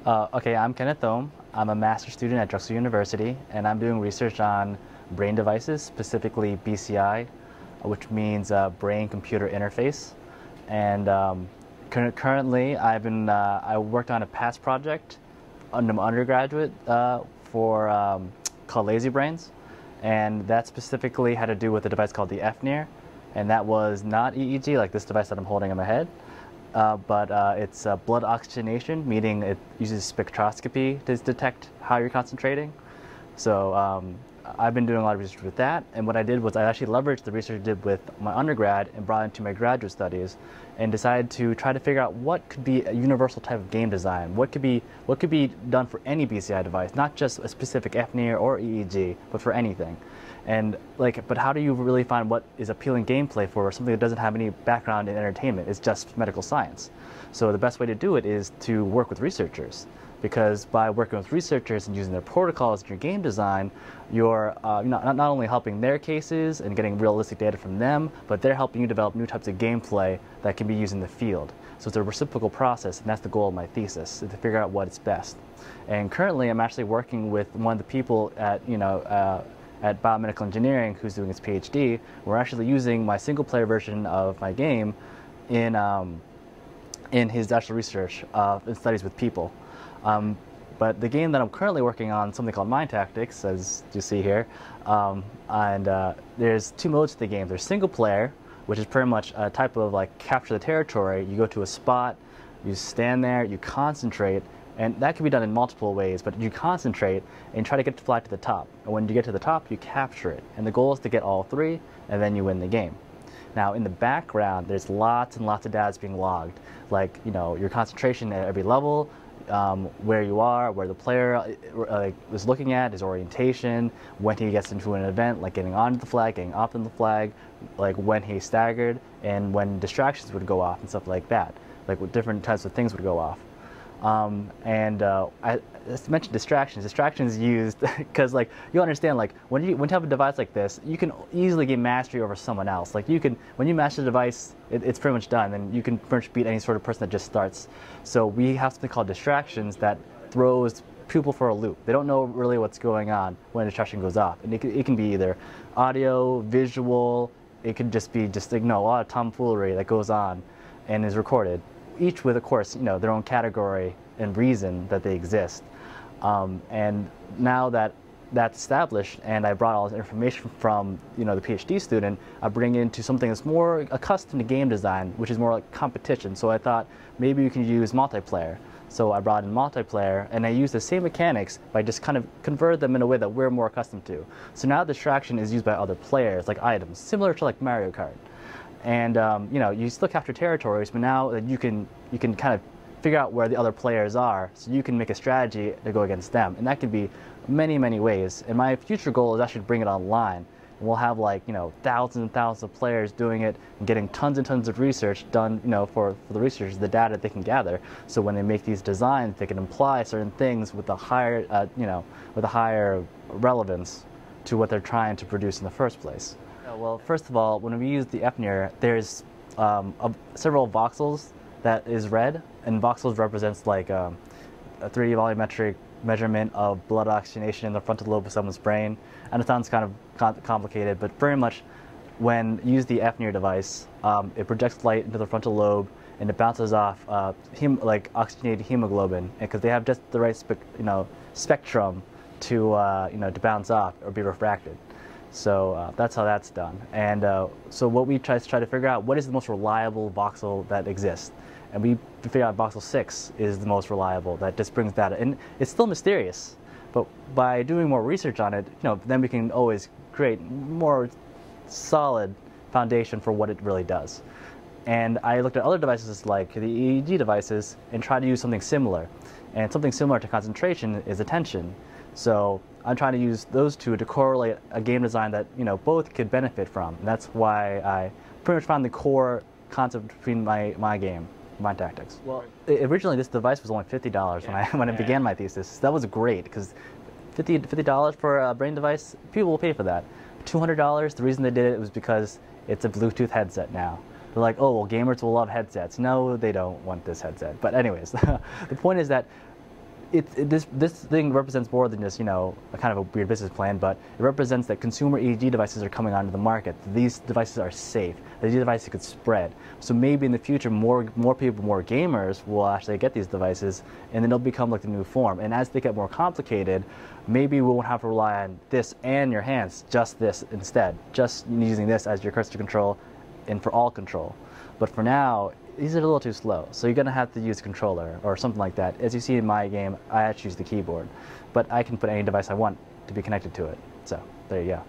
Okay, I'm Keneth Oum. I'm a master's student at Drexel University, and I'm doing research on brain devices, specifically BCI, which means brain-computer interface. And currently, I worked on a past project under my undergraduate called Lazy Brains, and that specifically had to do with a device called the FNIR, and that was not EEG like this device that I'm holding in my head. But it's blood oxygenation, meaning it uses spectroscopy to detect how you're concentrating. So I've been doing a lot of research with that, and what I did was I actually leveraged the research I did with my undergrad and brought it into my graduate studies, and decided to try to figure out what could be a universal type of game design, what could be done for any BCI device, not just a specific FNIR or EEG, but for anything. And but how do you really find what is appealing gameplay for something that doesn't have any background in entertainment? It's just medical science. So the best way to do it is to work with researchers, because by working with researchers and using their protocols in your game design, you're not only helping their cases and getting realistic data from them, but they're helping you develop new types of gameplay that can be used in the field. So it's a reciprocal process, and that's the goal of my thesis, is to figure out what is best. And currently, I'm actually working with one of the people at biomedical engineering who's doing his PhD. We're actually using my single-player version of my game in his actual research in studies with people. But the game that I'm currently working on, something called Mind Tactics, as you see here, there's two modes to the game. There's single player, which is pretty much a type of capture the territory. You go to a spot, you stand there, you concentrate, and that can be done in multiple ways, but you concentrate and try to get to fly to the top. And when you get to the top, you capture it. And the goal is to get all three, and then you win the game. Now, in the background, there's lots and lots of data that's being logged, your concentration at every level, where you are, where the player is looking at, his orientation, when he gets into an event, like getting onto the flag, getting off on the flag, when he's staggered, and when distractions would go off and stuff like that, what different types of things would go off. I mentioned distractions. Distractions used because you understand when you have a device like this, you can easily get mastery over someone else. When you master the device, it's pretty much done, and you can pretty much beat any sort of person that just starts. So we have something called distractions that throws people for a loop. They don't know really what's going on when a distraction goes off, and it can be either audio, visual. It could just be a lot of tomfoolery that goes on and is recorded, each with, of course, their own category and reason that they exist. And now that that's established, and I brought all this information from the PhD student, I bring it into something that's more accustomed to game design, which is more like competition. So I thought maybe we can use multiplayer. So I brought in multiplayer, and I used the same mechanics, but I just kind of converted them in a way that we're more accustomed to. So now distraction is used by other players, like items, similar to Mario Kart. And you still capture territories, but now you can kind of figure out where the other players are, so you can make a strategy to go against them. And that can be many ways. And my future goal is actually to bring it online. And we'll have thousands and thousands of players doing it and getting tons and tons of research done, for the researchers, the data they can gather. So when they make these designs, they can imply certain things with a higher, with a higher relevance to what they're trying to produce in the first place. Well, first of all, when we use the FNIR, there's several voxels that is read, and voxels represents a 3D volumetric measurement of blood oxygenation in the frontal lobe of someone's brain. And it sounds kind of complicated, but very much when you use the FNIR device, it projects light into the frontal lobe, and it bounces off oxygenated hemoglobin, because they have just the right spectrum to bounce off or be refracted. So that's how that's done. And so what we try to figure out, what is the most reliable voxel that exists? And we figure out voxel 6 is the most reliable, that just brings data. And it's still mysterious, but by doing more research on it, then we can always create more solid foundation for what it really does. And I looked at other devices like the EEG devices and tried to use something similar. And something similar to concentration is attention. So I'm trying to use those two to correlate a game design that both could benefit from. And that's why I pretty much found the core concept between my game, Mind Tactics. Well, originally this device was only $50 when I began my thesis. That was great, because $50 for a brain device, people will pay for that. $200, the reason they did it was because it's a Bluetooth headset now. They're like, oh, well, gamers will love headsets. No, they don't want this headset. But anyways, the point is that this thing represents more than just, you know, a kind of a weird business plan, but it represents that consumer EEG devices are coming onto the market. These devices are safe. These devices could spread. So maybe in the future, more people, more gamers will actually get these devices, and then they'll become like the new form. And as they get more complicated, maybe we won't have to rely on this and your hands, just this instead, just using this as your cursor control and for all control. But for now, these are a little too slow, so you're going to have to use a controller or something like that. As you see in my game, I actually use the keyboard, but I can put any device I want to be connected to it. So there you go.